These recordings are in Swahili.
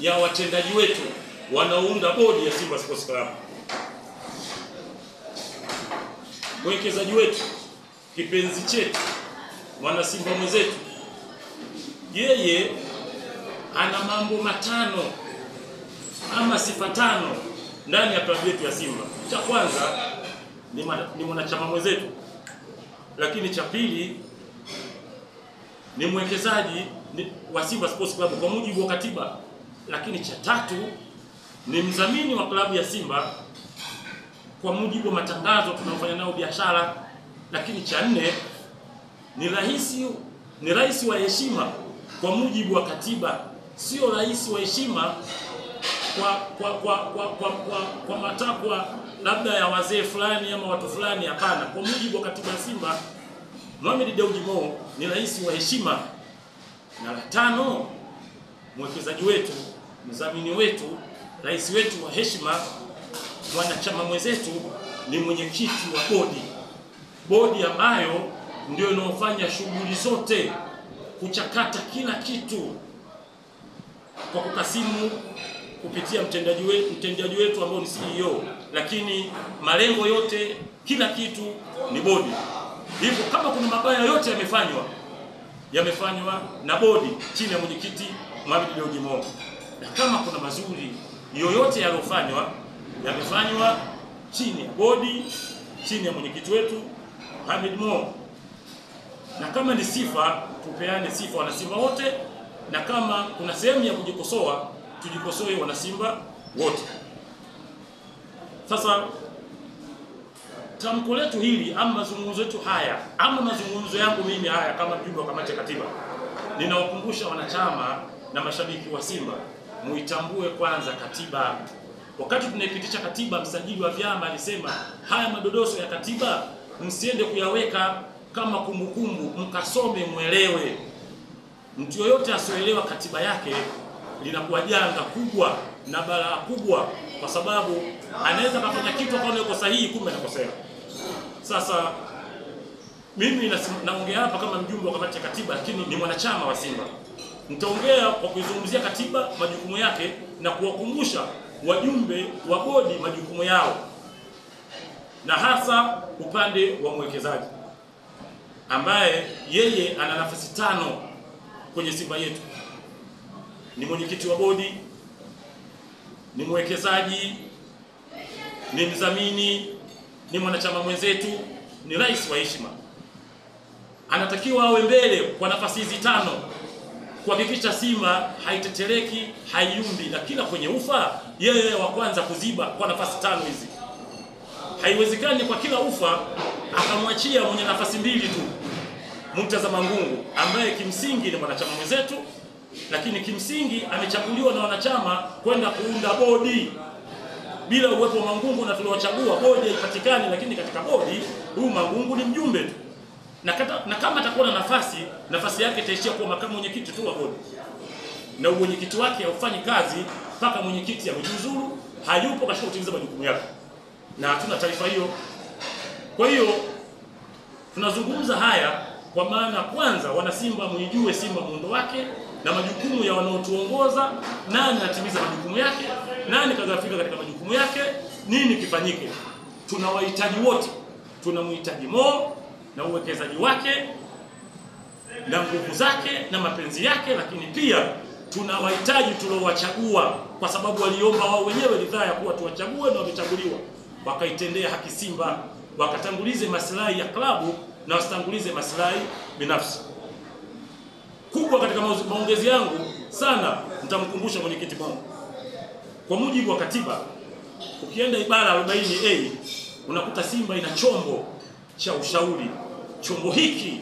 ya watendaji wetu wanaounda bodi ya Simba Sports Club. Mwekezaji wetu, kipenzi chetu, mwana Simba mwenzetu, yeye ana mambo matano ama sifa tano ndani ya klabu yetu ya Simba. Cha kwanza ni mwanachama mwenzetu, lakini cha pili ni mwekezaji wa Simba Sports Club kwa mujibu wa katiba, lakini cha tatu ni mdhamini wa klabu ya Simba kwa mujibu wa matangazo tunafanya nao biashara, lakini cha nne ni rais wa heshima kwa mujibu wa katiba, sio rais wa heshima kwa matakwa labda ya wazee fulani ama watu fulani. Hapana, kwa mujibu wa katiba ya Simba, Mohamed Dewji Mo ni rais wa heshima. Na la tano, mwekezaji wetu, mdhamini wetu, rais wetu wa heshima, mwanachama mwenzetu ni mwenyekiti wa bodi ambayo ndio inaofanya shughuli zote, kuchakata kila kitu kwa kukasimu kupitia mtendaji wetu ambao ni CEO, lakini malengo yote, kila kitu ni bodi. Hivyo kama kuna mabaya yote yamefanywa na bodi chini ya mwenyekiti Mohamed Dewji Mo, na kama kuna mazuri yoyote yamefanywa chini ya bodi, chini ya mwenyekiti wetu Mohamed Mo. Na kama ni sifa, tupeane sifa wanasimba wote, na kama kuna sehemu ya kujikosoa, tujikosoe wanasimba wote. Sasa tamko letu hili ama mazungumzo yetu haya ama mazungumzo yangu mimi haya kama mjumbe wa kamati ya katiba, ninawakumbusha wanachama na mashabiki wa Simba, muitambue kwanza katiba. Wakati tunaipitisha katiba, msajili wa vyama alisema haya madodoso ya katiba msiende kuyaweka kama kumbukumbu, mkasome muelewe. Mtu yoyote asioelewa katiba yake linakuwa janga kubwa na balaa kubwa, kwa sababu anaweza kufanya kitu akaona yuko sahihi kumbe anakosea. Sasa mimi naongea hapa kama mjumbe wa kamati ya katiba, lakini ni mwanachama wa Simba. Nitaongea kwa kuizungumzia katiba, majukumu yake, na kuwakumbusha wajumbe wa bodi majukumu yao, na hasa upande wa mwekezaji ambaye yeye ana nafasi 5 kwenye Simba yetu. Ni mwenyekiti wa bodi, ni mwekezaji, ni mdhamini, ni mwanachama mwenzetu, ni rais wa heshima. Anatakiwa awe mbele kwa nafasi hizi 5 kuhakikisha Simba haitetereki, haiyumbi, na kila kwenye ufa yeye wa kwanza kuziba kwa nafasi 5 hizi. Haiwezekani kwa kila ufa akamwachia mwenye nafasi 2 tu, Murtaza Mangungu ambaye kimsingi ni mwanachama mwenzetu, lakini kimsingi amechaguliwa na wanachama kwenda kuunda bodi. Bila uwepo wa Mangungu na tuliowachagua, bodi haipatikani, lakini katika bodi huyu Mangungu ni mjumbe tu. Na kama atakuwa na nafasi yake itaishia kuwa makamu mwenyekiti tu wa bodi. Na mwenyekiti wake haufanyi kazi mpaka mwenyekiti amejiuzuru, hayupo katika kutimiza majukumu yake. Na hatuna taarifa hiyo. Kwa hiyo tunazungumza haya kwa maana kwanza wana Simba muijue Simba muundo wake na majukumu ya wanaotuongoza, nani anatimiza majukumu yake, nani kagafika katika majukumu yake, nini kifanyike. Tunawahitaji wote. Tunamhitaji Mo na uwekezaji wake na nguvu zake na mapenzi yake, lakini pia tunawahitaji tuliowachagua, kwa sababu waliomba wao wenyewe ridhaa ya kuwa tuwachague, na wamechaguliwa. Wakaitendea haki Simba, wakatangulize maslahi ya klabu na wasitangulize maslahi binafsi. Kubwa katika maongezi yangu sana, nitamkumbusha mwenyekiti Mo. Kwa mujibu wa katiba, ukienda ibara 40A unakuta Simba ina chombo cha ushauri. Chombo hiki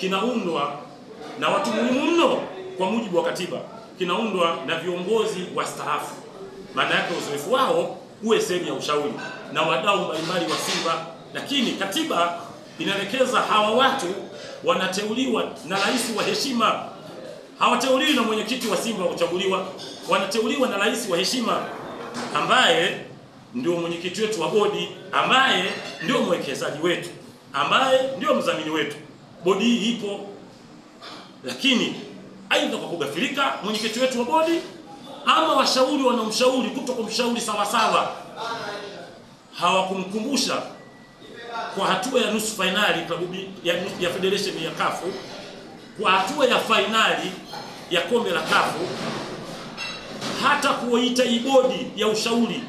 kinaundwa na watu muhimu mno kwa mujibu wa katiba. Kinaundwa na viongozi wastaafu. Maana yake uzoefu wao uwe sehemu ya ushauri na wadau mbalimbali wa Simba, lakini katiba inaelekeza hawa watu wanateuliwa na rais wa heshima. Hawateuliwi na mwenyekiti wa Simba wa kuchaguliwa, wanateuliwa na rais wa heshima ambaye ndio mwenyekiti wetu wa bodi, ambaye ndio mwekezaji wetu, ambaye ndio mdhamini wetu. Bodi hii ipo, lakini aidha kwa kugafilika mwenyekiti wetu wa bodi ama washauri wanaomshauri kutokumshauri sawa sawa, hawakumkumbusha kwa hatua ya nusu finali ya Federation ya CAF, kwa hatua ya finali ya kombe la CAF, hata kuita ibodi ya ushauri,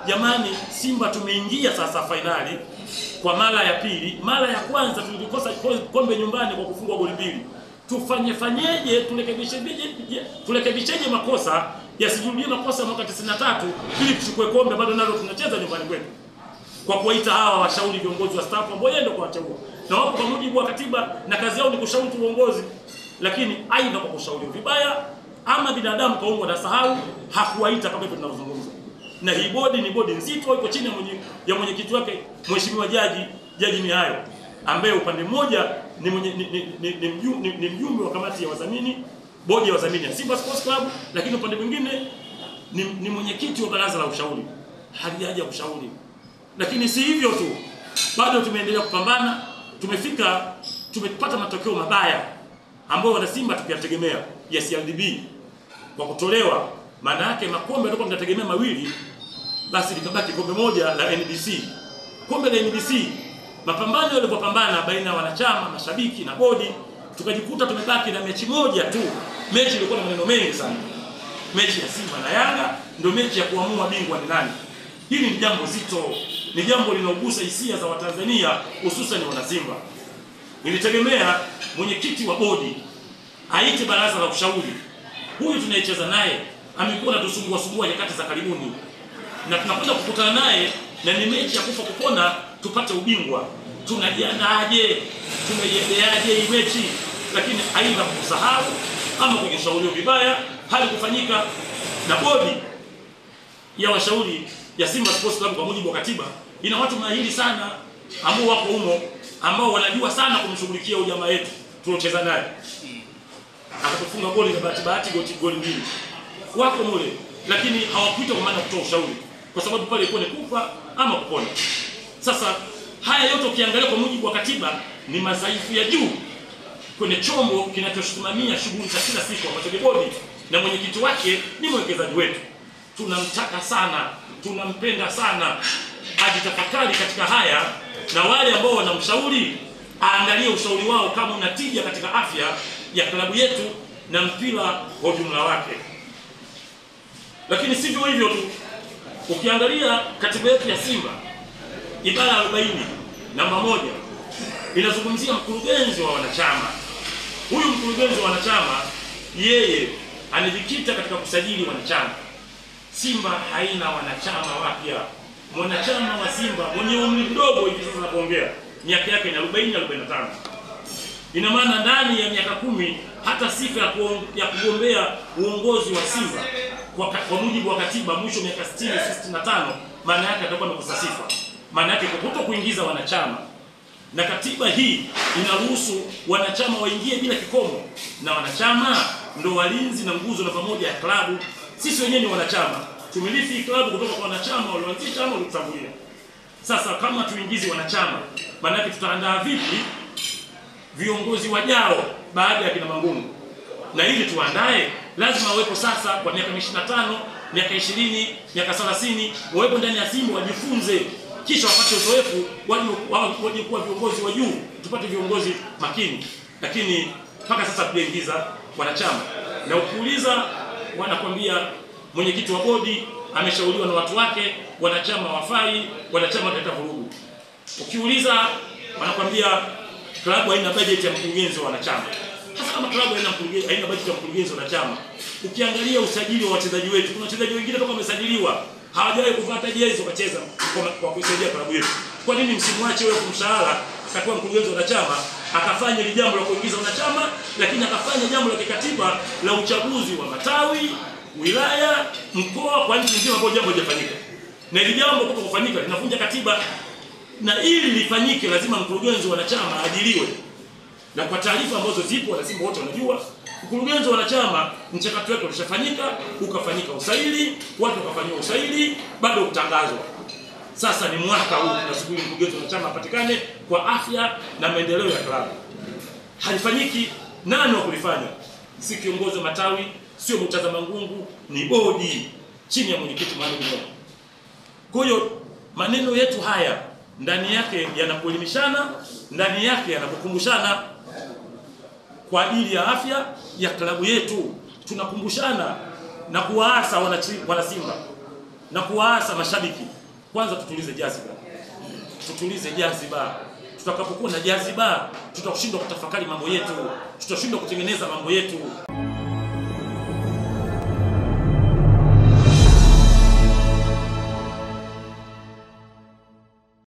jamani, Simba tumeingia sasa finali kwa mara ya pili. Mara ya kwanza tulikosa kombe nyumbani kwa kufungwa goli 2. Fanyeje, turekebisheje makosa yasijirudie makosa mwaka 93 ili tuchukue kombe bado nalo tunacheza nyumbani kwetu, kwa kuwaita hawa washauri viongozi wa staff ambao ndio kuwachagua na wapo kwa mujibu wa katiba na kazi yao ni kushauri uongozi, lakini aidha kwa kushauri vibaya ama binadamu kaungwa na sahau, hakuwaita kama hivyo tunavyozungumza. Na hii bodi ni bodi nzito, iko chini ya mwenyekiti wake Mheshimiwa Jaji Mihayo, ambaye upande mmoja ni mjumbe wa kamati ya wadhamini, bodi ya wadhamini ya Simba Sports Club, lakini upande mwingine ni mwenyekiti wa baraza la ushauri. Halijaja kushauri. Lakini si hivyo tu, bado tumeendelea kupambana, tumepata matokeo mabaya ambayo wana Simba tukiyategemea ya CRDB kwa kutolewa. Maana yake makombe yalikuwa tunategemea 2, basi likabaki kombe moja la NBC. Kombe la NBC, mapambano yalipopambana baina ya wanachama, mashabiki na bodi, tukajikuta tumebaki na mechi moja tu. Mechi ilikuwa na maneno mengi sana. Mechi ya Simba na Yanga ndio mechi ya kuamua bingwa ni nani. Hili ni jambo zito, ni jambo linalogusa hisia za Watanzania, hususan wana Simba. Nilitegemea mwenyekiti wa bodi aite baraza la ushauri. Huyu tunayecheza naye amekuwa anatusumbua nyakati za karibuni, na tunakwenda kukutana naye na ni mechi ya kufa kupona tupate ubingwa. Tunajiandaje? Tumeiendeaje hii mechi? Lakini aidha kusahau ama kujishauriwa vibaya hali kufanyika. Na bodi ya washauri ya Simba Sports Club kwa mujibu wa katiba ina watu mahiri sana ambao wako humo, ambao wanajua sana kumshughulikia ujamaa wetu tulocheza naye. Akatufunga goli na bahati goli 2. Wako mule, lakini hawakuitwa kwa maana kutoa ushauri, kwa sababu pale ilikuwa ni kufa ama kupona. Sasa haya yote ukiangalia kwa mujibu wa katiba ni madhaifu ya juu kwenye chombo kinachosimamia shughuli za kila siku ambacho ni bodi, na mwenyekiti wake ni mwekezaji wetu. Tunamtaka sana, tunampenda sana, ajitafakari katika haya, na wale ambao wanamshauri aangalie ushauri wao kama unatija katika afya ya klabu yetu na mpira kwa ujumla wake. Lakini sivyo hivyo tu, ukiangalia katiba yetu ya Simba ibara 40 namba 1 inazungumzia mkurugenzi wa wanachama. Huyu mkurugenzi wa wanachama yeye anajikita katika kusajili wanachama. Simba haina wanachama wapya. Mwanachama wa Simba mwenye umri mdogo hivi sasa napoongea miaka yake ni 40 45. Ina maana ndani ya miaka 10 hata sifa ya kugombea uongozi wa Simba kwa mujibu wa katiba mwisho miaka 60 65, maana yake atakuwa amekosa sifa. Maana yake kuto kuingiza wanachama. Na katiba hii inaruhusu wanachama waingie bila kikomo, na wanachama ndio walinzi na nguzo na pamoja ya klabu. Sisi wenyewe ni wanachama, tumilifi klabu kutoka kwa wanachama walioanzisha ama waliotangulia. Sasa kama tuingizi wanachama, maana yake tutaandaa vipi viongozi wajao baada ya kina Mangungu? Na ili tuandae lazima wawepo sasa kwa miaka 25, miaka 20, miaka 30, wawepo ndani ya Simba wajifunze, kisha wapate uzoefu waje kuwa viongozi wa juu, tupate viongozi makini. Lakini mpaka sasa tunaingiza wanachama, na ukiuliza wanakwambia mwenyekiti wa bodi ameshauriwa na watu wake, wanachama wafai, wanachama wataleta vurugu. Ukiuliza wanakwambia klabu haina budget ya mkurugenzi wa wanachama. Sasa kama klabu haina budget ya mkurugenzi wa wanachama, ukiangalia usajili wa wachezaji wetu, kuna wachezaji wengine toka wamesajiliwa hawajawahi kuvaa jezi wakacheza kwa kusaidia klabu yetu. Kwa nini msimwache wewe kumshahara akakuwa mkurugenzi wa wanachama, akafanya ile jambo la kuingiza wanachama, lakini akafanya jambo la kikatiba la uchaguzi wa matawi, wilaya, mkoa kwa nchi nzima, ambapo jambo hajafanyika. Na ile jambo kwa kufanyika linavunja katiba, na ili lifanyike lazima mkurugenzi wa wanachama ajiliwe. Na kwa taarifa ambazo zipo na Simba wote wanajua, mkurugenzi wa wanachama mchakato wake ulishafanyika, ukafanyika usaili, watu wakafanywa usaili, bado kutangazwa. Sasa ni mwaka huu tunasubiri mkurugenzi wa wanachama apatikane kwa afya na maendeleo ya klabu. Halifanyiki, nani wa kulifanya? Si kiongozi wa matawi, sio Murtaza Mangungu, ni bodi chini ya mwenyekiti Mohamed Mo. Kwa hiyo maneno yetu haya ndani yake yanakuelimishana, ndani yake yanakukumbushana kwa ajili ya afya ya klabu yetu. Tunakumbushana na kuwaasa wana Simba na kuwaasa mashabiki, kwanza tutulize jaziba. Tutulize jaziba. Tutakapokuwa na jaziba, tutakushindwa kutafakari mambo yetu, tutashindwa kutengeneza mambo yetu.